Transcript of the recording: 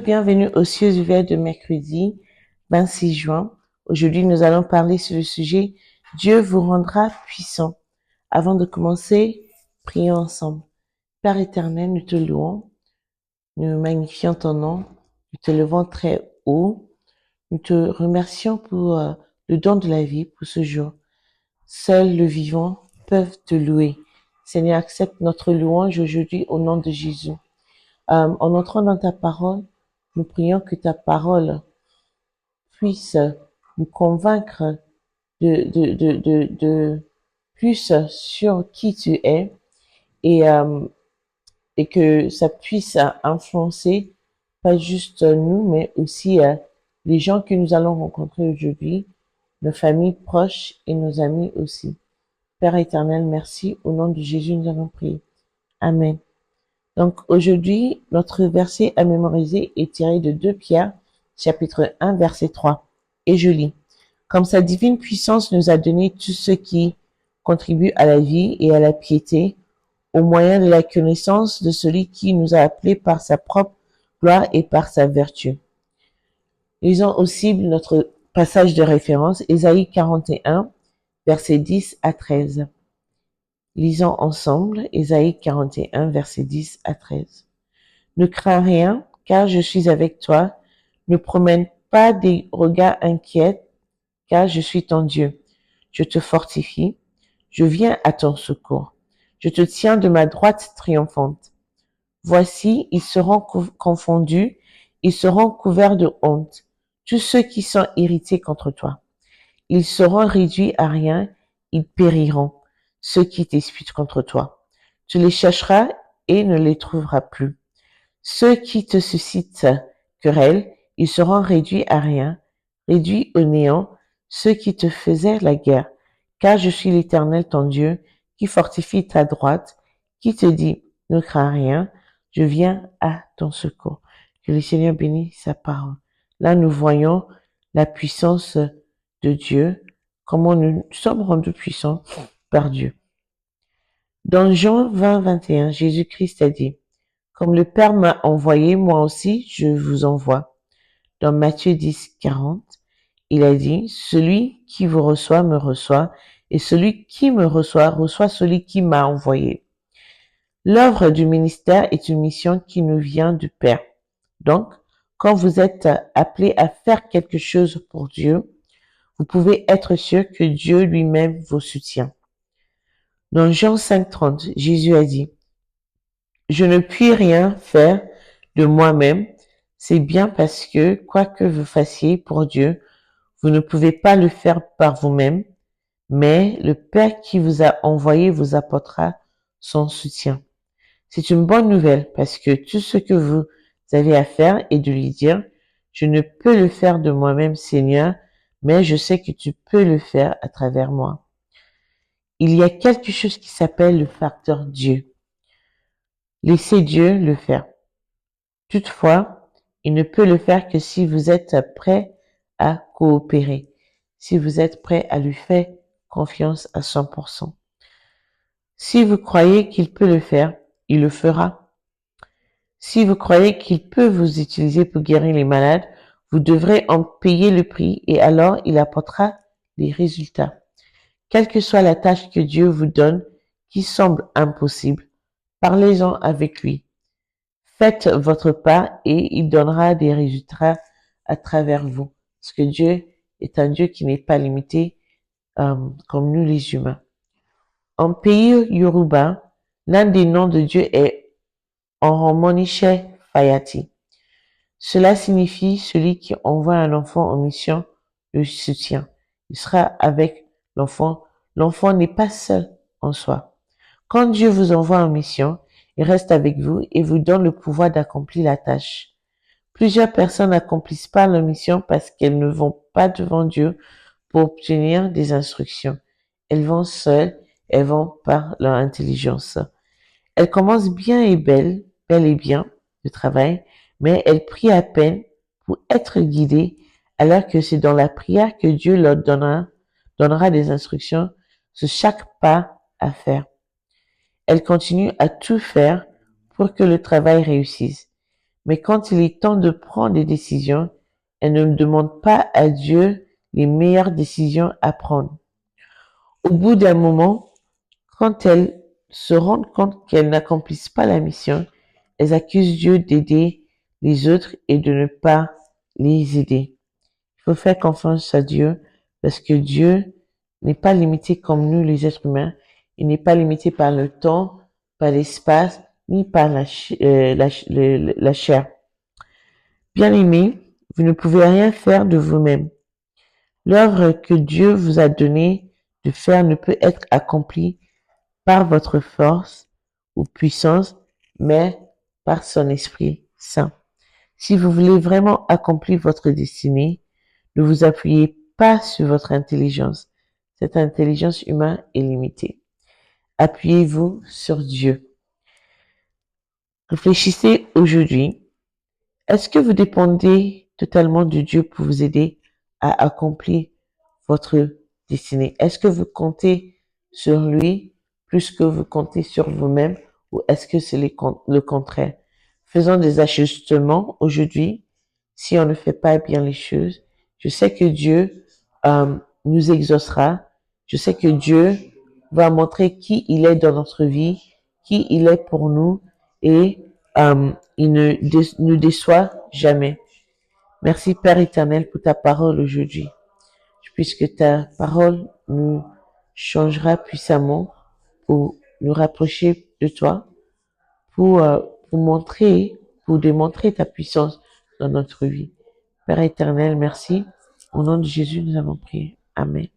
bienvenue aux cieux ouverts de mercredi 26 juin. Aujourd'hui, nous allons parler sur le sujet « Dieu vous rendra puissant ». Avant de commencer, prions ensemble. Père éternel, nous te louons, nous magnifions ton nom, nous te levons très haut. Nous te remercions pour le don de la vie, pour ce jour. Seuls le vivant peuvent te louer. Seigneur, accepte notre louange aujourd'hui au nom de Jésus. En entrant dans ta parole, nous prions que ta parole puisse nous convaincre de plus sur qui tu es et que ça puisse influencer pas juste nous, mais aussi les gens que nous allons rencontrer aujourd'hui, nos familles proches et nos amis aussi. Père éternel, merci. Au nom de Jésus, nous allons prier. Amen. Donc aujourd'hui, notre verset à mémoriser est tiré de 2 Pierre, chapitre 1, verset 3. Et je lis. Comme sa divine puissance nous a donné tout ce qui contribue à la vie et à la piété, au moyen de la connaissance de celui qui nous a appelés par sa propre gloire et par sa vertu. Lisons aussi notre passage de référence, Ésaïe 41, versets 10 à 13. Lisons ensemble Ésaïe 41, versets 10 à 13. Ne crains rien, car je suis avec toi. Ne promène pas des regards inquiets, car je suis ton Dieu. Je te fortifie. Je viens à ton secours. Je te tiens de ma droite triomphante. Voici, ils seront confondus, ils seront couverts de honte, tous ceux qui sont irrités contre toi. Ils seront réduits à rien, ils périront, ceux qui disputent contre toi. Tu les chercheras et ne les trouveras plus. Ceux qui te suscitent querelle, ils seront réduits à rien, réduits au néant, ceux qui te faisaient la guerre. Car je suis l'Éternel ton Dieu, qui fortifie ta droite, qui te dit, ne crains rien, je viens à ton secours. Que le Seigneur bénisse sa parole. Là, nous voyons la puissance de Dieu, comment nous sommes rendus puissants par Dieu. Dans Jean 20, 21, Jésus-Christ a dit, comme le Père m'a envoyé, moi aussi je vous envoie. Dans Matthieu 10, 40, il a dit, celui qui vous reçoit me reçoit, et celui qui me reçoit reçoit celui qui m'a envoyé. L'œuvre du ministère est une mission qui nous vient du Père. Donc, quand vous êtes appelé à faire quelque chose pour Dieu, vous pouvez être sûr que Dieu lui-même vous soutient. Dans Jean 5, 30, Jésus a dit, je ne puis rien faire de moi-même, c'est bien parce que, quoi que vous fassiez pour Dieu, vous ne pouvez pas le faire par vous-même, mais le Père qui vous a envoyé vous apportera son soutien. C'est une bonne nouvelle parce que tout ce que vous avez à faire est de lui dire, je ne peux le faire de moi-même, Seigneur, mais je sais que tu peux le faire à travers moi. Il y a quelque chose qui s'appelle le facteur Dieu. Laissez Dieu le faire. Toutefois, il ne peut le faire que si vous êtes prêt à coopérer, si vous êtes prêt à lui faire confiance à 100%. Si vous croyez qu'il peut le faire, il le fera. Si vous croyez qu'il peut vous utiliser pour guérir les malades, vous devrez en payer le prix et alors il apportera les résultats. Quelle que soit la tâche que Dieu vous donne qui semble impossible, parlez-en avec lui. Faites votre part et il donnera des résultats à travers vous. Parce que Dieu est un Dieu qui n'est pas limité comme nous les humains. En pays Yoruba, l'un des noms de Dieu est Oromoniche Fayati. Cela signifie celui qui envoie un enfant en mission le soutient. Il sera avec l'enfant. L'enfant n'est pas seul en soi. Quand Dieu vous envoie en mission, il reste avec vous et vous donne le pouvoir d'accomplir la tâche. Plusieurs personnes n'accomplissent pas leur mission parce qu'elles ne vont pas devant Dieu pour obtenir des instructions. Elles vont seules, elles vont par leur intelligence. Elles commencent bien et bel et bien le travail, mais elles prient à peine pour être guidées, alors que c'est dans la prière que Dieu leur donnera des instructions sur chaque pas à faire. Elles continuent à tout faire pour que le travail réussisse. Mais quand il est temps de prendre des décisions, elles ne demandent pas à Dieu les meilleures décisions à prendre. Au bout d'un moment, quand elles se rendent compte qu'elles n'accomplissent pas la mission, elles accusent Dieu d'aider les autres et de ne pas les aider. Il faut faire confiance à Dieu parce que Dieu n'est pas limité comme nous les êtres humains. Il n'est pas limité par le temps, par l'espace, ni par la chair. Bien-aimés, vous ne pouvez rien faire de vous-même. L'œuvre que Dieu vous a donnée de faire ne peut être accomplie par votre force ou puissance, mais par son Esprit Saint. Si vous voulez vraiment accomplir votre destinée, ne vous appuyez pas sur votre intelligence. Cette intelligence humaine est limitée. Appuyez-vous sur Dieu. Réfléchissez aujourd'hui. Est-ce que vous dépendez totalement de Dieu pour vous aider à accomplir votre destinée? Est-ce que vous comptez sur lui plus que vous comptez sur vous-même ou est-ce que c'est le contraire? Faisons des ajustements aujourd'hui si on ne fait pas bien les choses. Je sais que Dieu nous exaucera. Je sais que Dieu va montrer qui il est dans notre vie, qui il est pour nous et il ne nous déçoit jamais. Merci Père éternel pour ta parole aujourd'hui. Puisque ta parole nous changera puissamment pour nous rapprocher de toi, pour démontrer ta puissance dans notre vie. Père éternel, merci. Au nom de Jésus, nous avons prié. Amen.